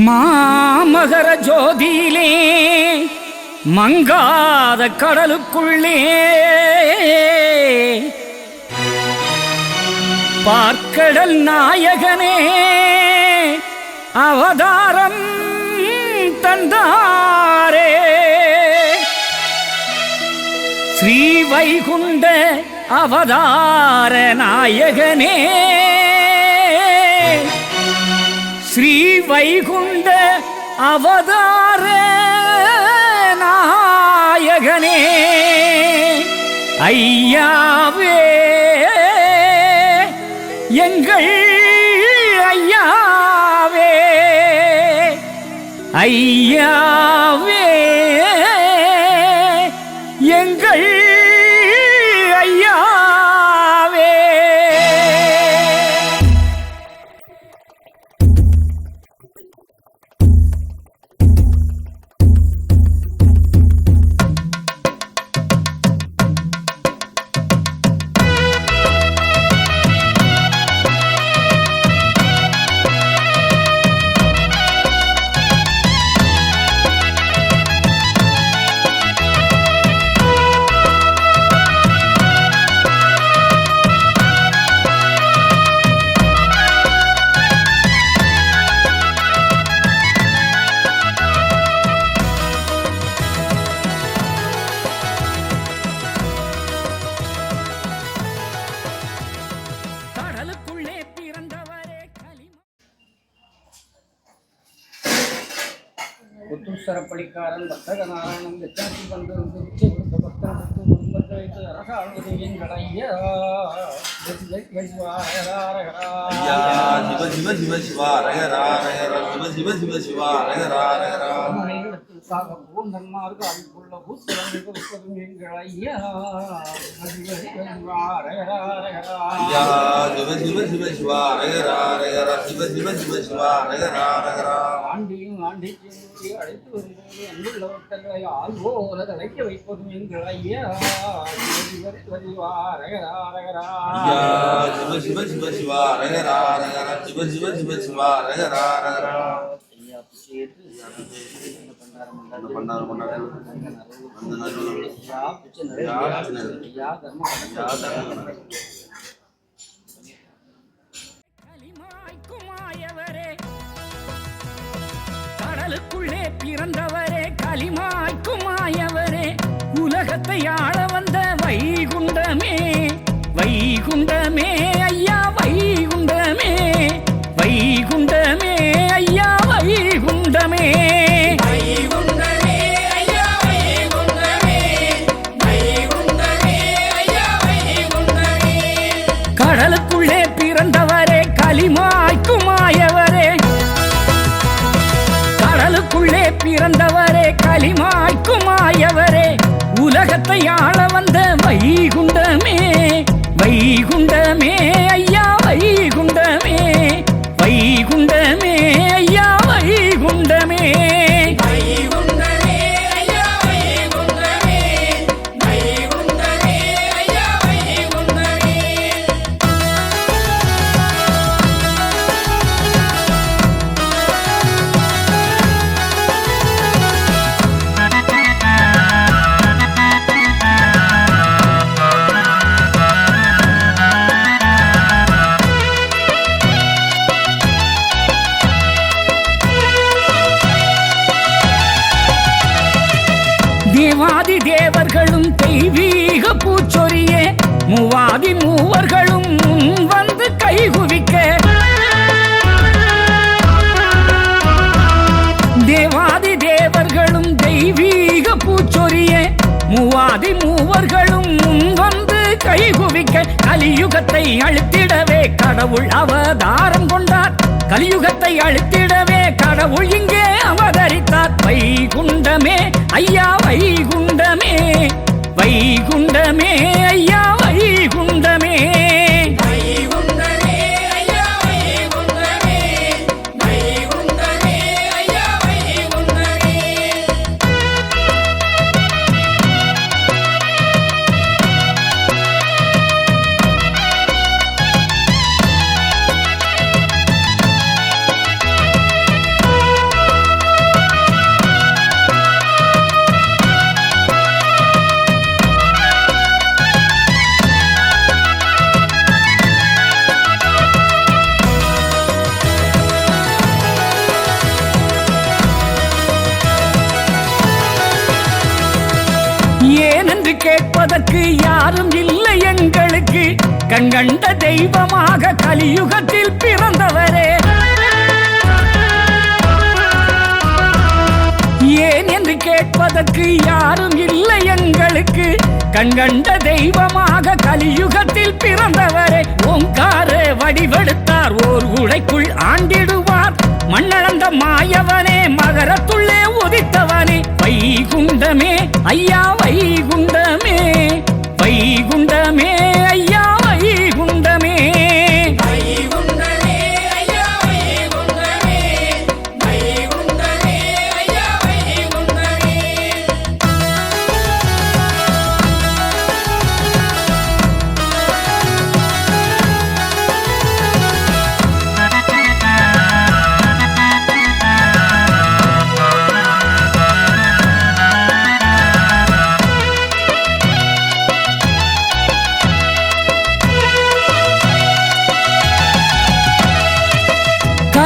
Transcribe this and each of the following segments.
மாமகர ஜோதியிலே மங்காத கடலுக்குள்ளே பார்க்கடல் நாயகனே அவதாரம் தந்தாரே. ஸ்ரீ வைகுண்ட அவதார நாயகனே, ஸ்ரீ வைகுண்ட அவதார நாயகனே, ஐயாவே எங்கள் ஐயாவே, ஐயாவே எங்கள் ஐயாவே. புத்துசரப்படிக்காரன் வர்த்தக நாராயணன் வெச்சாட்சி வந்து உச்சி கொடுத்த பக்தன் குடும்பத்தை வைத்து அரசாழ்வது எங்கள் ஐயா. சிவ சிவ சிவ சிவா ரகரா ரகரா சிவ சிவ சிவ சிவா ரகரா ரகரா சாக பூந்தன்மார்க்கு அன்புள்ள பூத்தரனுக்கு உட்பதும் எங்கள் ஐயா. சிவ சிவ சிவ சிவா ரகரா ரகரா சிவ சிவ சிவ சிவா ரகரா ரகரா ஆண்டியும் ஆண்டிக்கு அழைத்து வரும்போது அன்புள்ள பக்தர்களை ஆள்வோல தலைக்க வைப்பதும் எங்கள் ஐயா. சிவ சிவ சிவ சிவா ரகரா ரகரா சிவ சிவ சிவ சிவா ரகரா ரகரா பண்ணாரு அந்த கடலுக்குள்ளே பிறந்தவரே கலிமாய்க்குமாயவரே உலகத்தை ஆள வந்த வைகுண்டமே, வைகுண்டமே ஐயா வைகுண்டமே, வைகுண்டமே ஐயா வைகுண்டமே, வைகுண்டமே ஐயா வைகுண்டமே, வைகுண்டமே ஐயா வைகுண்டமே. கடலுக்குள்ளே பிறந்தவரே கலிமாய்க்குமாயவரே, கடலுக்குள்ளே பிறந்தவரே கலிமாய்க்குமாயவரே உலகத்தை ஆள வந்த வைகுண்டமே, வைகுண்டமே ஐயா வைகுண்டமே, வைகுண்டமே ஐயா வைகுண்டமே, வைகுண்டமே ஐயா வைகுண்டமே, வைகுண்டமே ஐயா வைகுண்டமே. தேவாதி தேவர்களும் தெய்வீக பூச்சொரியே மூவாதி மூவர்களும் முன் வந்து கைகுவிக்க, தேவாதி தேவர்களும் தெய்வீக பூச்சொரியே மூவாதி மூவர்களும் முன் வந்து கைகுவிக்க, கலியுகத்தை அழித்திடவே கடவுள் அவதாரம் கொண்டார், கலியுகத்தை அழித்திடவே கடவுள் இங்கே அவதரித்தார். வைகுண்டமே ஐயா வைகுண்டமே, வைகுண்டமே ஐயா வைகுண்டமே, வைகுண்டமே ஐயா வைகுண்டமே, வைகுண்டமே ஐயா வைகுண்டமே. கேட்பதற்கு யாரும் இல்லை எங்களுக்கு. கண்கண்ட தெய்வமாக கலியுகத்தில் பிறந்தவரே, ஏன் என்று கேட்பதற்கு யாரும் இல்லை எங்களுக்கு. கண்கண்ட தெய்வமாக கலியுகத்தில் பிறந்தவரே, ஓங்கார வடிவெடுத்தார் ஓர் உடைக்குள் ஆண்டிடுவார். மண்ணளந்த மாயவனே, மகரத்துள்ளே உதித்தவனே, வைகுண்டமே ஐயா வைகுண்டமே, வைகுண்டமே ஐயா வைகுண்டமே.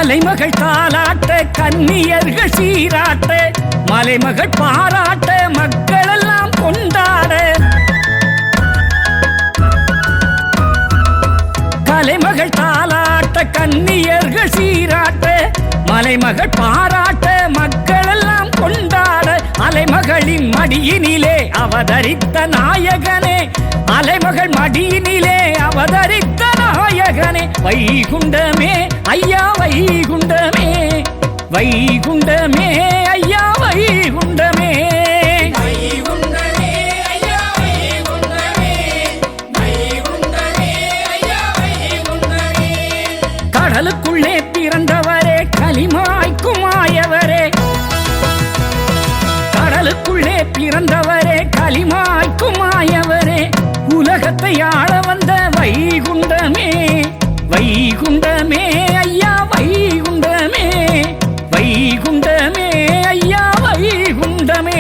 கலைமகள் தாலாட்ட கன்னியர்கள் சீராட்ட, மலைமகள் பாராட்ட மக்கள் எல்லாம் கொண்டாட. கலைமகள் தாலாட்ட கன்னியர்கள் சீராட்ட, மலைமகள் பாராட்ட மக்கள் எல்லாம் கொண்டாட. அலைமகளின் மடியினிலே அவதரித்த நாயகனே, அலைமகள் மடியினிலே அவதரித்த நாயகனே, வைகுண்டமே ஐயா வைகுண்டமே, வைகுண்டமே ஐயா வைகுண்டமே. கடலுக்குள்ளே பிறந்தவரே, களிமாய்க்கும் மாயவரே, கடலுக்குள்ளே பிறந்தவரே, களிமாய்க்கும் மாயவரே, உலகத்தை ஆள வந்த வைகுண்டமே, வைகுண்டமே ஐயா வைகுண்டமே, வைகுண்டமே ஐயா வைகுண்டமே.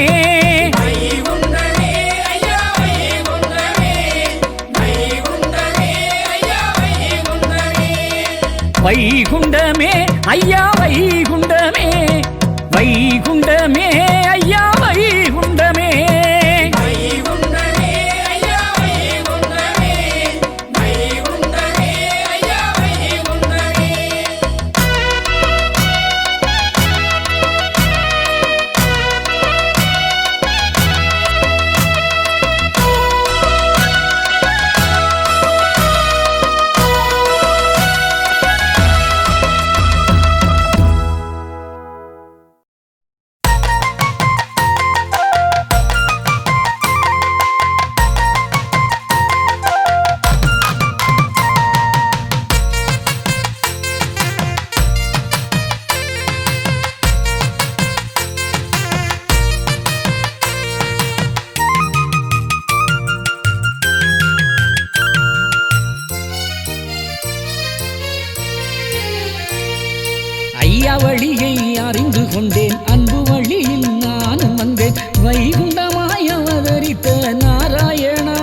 வைகுண்டமே ஐயா வைகுண்டமே, வைகுண்டமே ஐயா வைகுண்டமே. ஐயா வழியை அறிந்து கொண்டேன், அன்பு வழியில் நானும் வந்தேன். வைகுண்டமாய் அவதரித்த நாராயணா,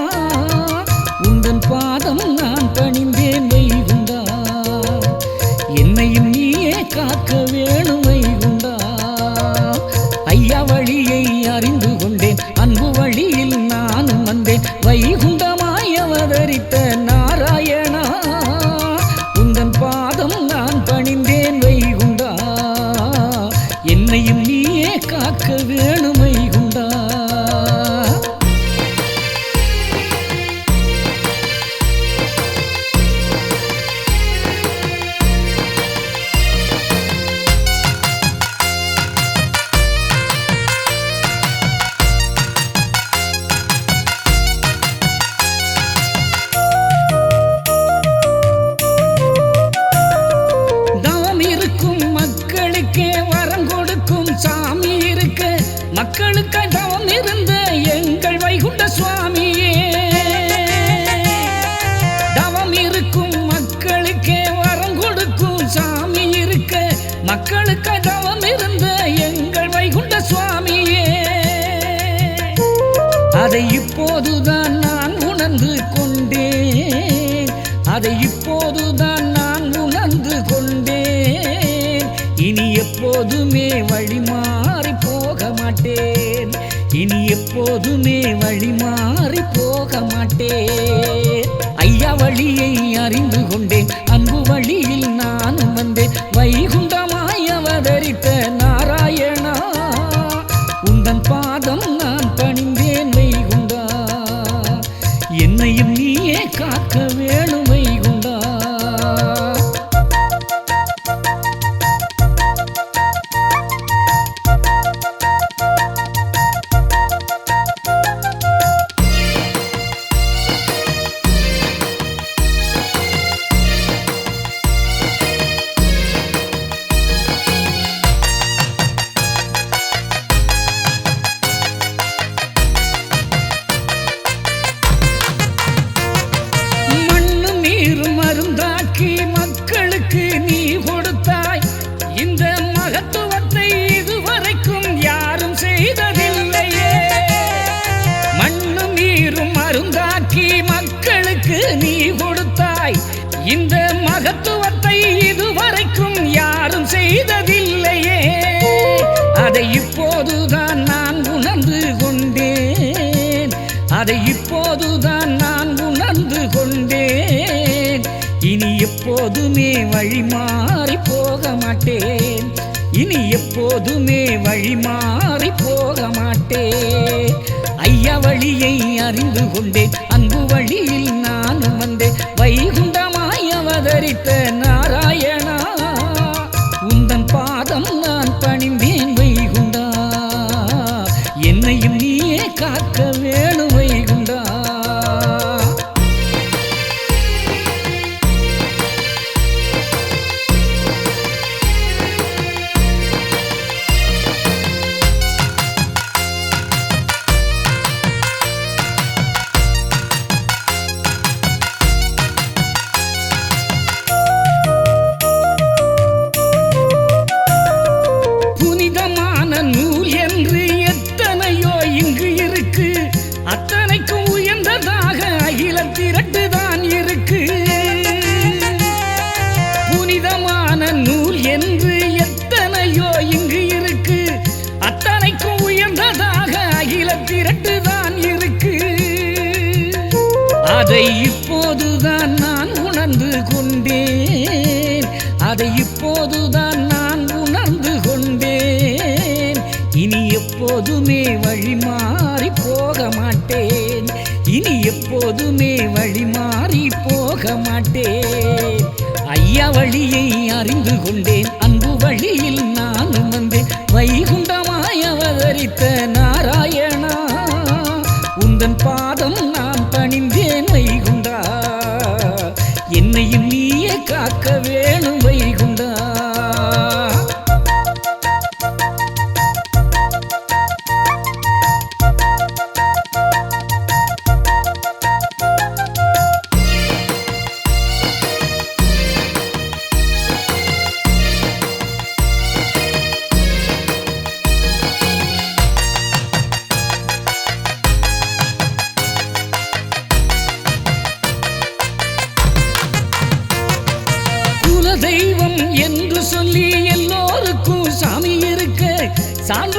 உந்தன் பாதம் நான் பணிந்தேன் வைகுண்டா. என்னையும் நீயே காக்க வேணும் வைகுண்டா. ஐயா வழியை அறிந்து கொண்டேன், அன்பு வழியில் நானும் வந்தேன். வைகுண்டமாய் அவதரித்த நாராயணா, உந்தன் பாதம் நான் பணிந்தேன் வைகுண்டா. என்னையும் நீயே காக்க வேணும் வைகுண்டா. தவம் இருக்கும் மக்களுக்கே வரம் கொடுக்கும் சாமி இருக்க, மக்களுக்கு தவம் இருந்த எங்கள் வைகுண்ட சுவாமியே. தவம் இருக்கும் மக்களுக்கே வரம் கொடுக்கும் சாமி இருக்க, மக்களுக்கு தவம் இருந்த எங்கள் வைகுண்ட சுவாமியே. அதை இப்போதுதான் நான் உணர்ந்து கொண்டேன், அதை இப்போதுதான் நான் உணர்ந்து கொண்டேன். இனி எப்போதுமே வழி மாறி போக மாட்டேன், இனி எப்போதுமே வழி மாறி போக ஐயா வழியை அறிந்து கொண்டேன் அன்பு வழியில் நானும் வந்தேன் வைகுண்டமாய் அவதரித்த நாராயணா உந்தன் பாதம் நான் பணிந்தேன் வைகுண்டா என்னையும் நீயே காக்க வேணும் வைகுண்டா. மக்களுக்கு நீ கொடுத்தாய் இந்த மகத்துவத்தை இதுவரைக்கும் யாரும் செய்ததில்லையே. மண்ணும் நீரும் மருந்தாக்கி மக்களுக்கு நீ கொடுத்தாய் இந்த மகத்துவத்தை இதுவரைக்கும் யாரும் செய்ததில்லையே. அதை இப்போதுதான் நான் உணர்ந்து கொண்டேன் அதை இப்போதுதான் நான் உணர்ந்து கொண்டேன் இனி எப்போதுமே வழி மாறி போக மாட்டேன் இனி எப்போதுமே வழி மாறி போக மாட்டேன். ஐயா வழியை அறிந்து கொண்டேன் அன்பு வழியில் நானும் வந்தேன் வைகுண்டமாய் அவதரித்த நாராயணா உந்தன் பாதம் நான் பணிந்தேன் வைகுண்டா என்னையும் நீயே காக்க வேணும் வைகுண்டா. நூல் என்று எத்தனையோ இங்கு இருக்கு அத்தனைக்கும் உயர்ந்ததாக அகில திரட்டுதான் இருக்கு. புனிதமான நூல் என்று எத்தனையோ இங்கு இருக்கு அத்தனைக்கும் உயர்ந்ததாக அகில திரட்டுதான் இருக்கு. அதை இப்போதுதான் நான் உணர்ந்து கொண்டேன் அதை இப்போதுதான் நான் உணர்ந்து கொண்டேன் இனி எப்போதுமே வழி மாறி போக மாட்டேன் இனி எப்போதுமே வழி மாறி போக மாட்டேன். ஐயா வழியை அறிந்து கொண்டேன் அன்பு வழியில் நானும் வந்தேன் வைகுண்டமாய் அவதரித்த நாராயணா உந்தன் பாதம் நான் பணிந்தேன் வைகுண்டா என்னையும் நீயே காக்க வேணும் வைகுண்டா. தெய்வம் என்று சொல்லி எல்லோருக்கும் சாமி இருக்க சான்று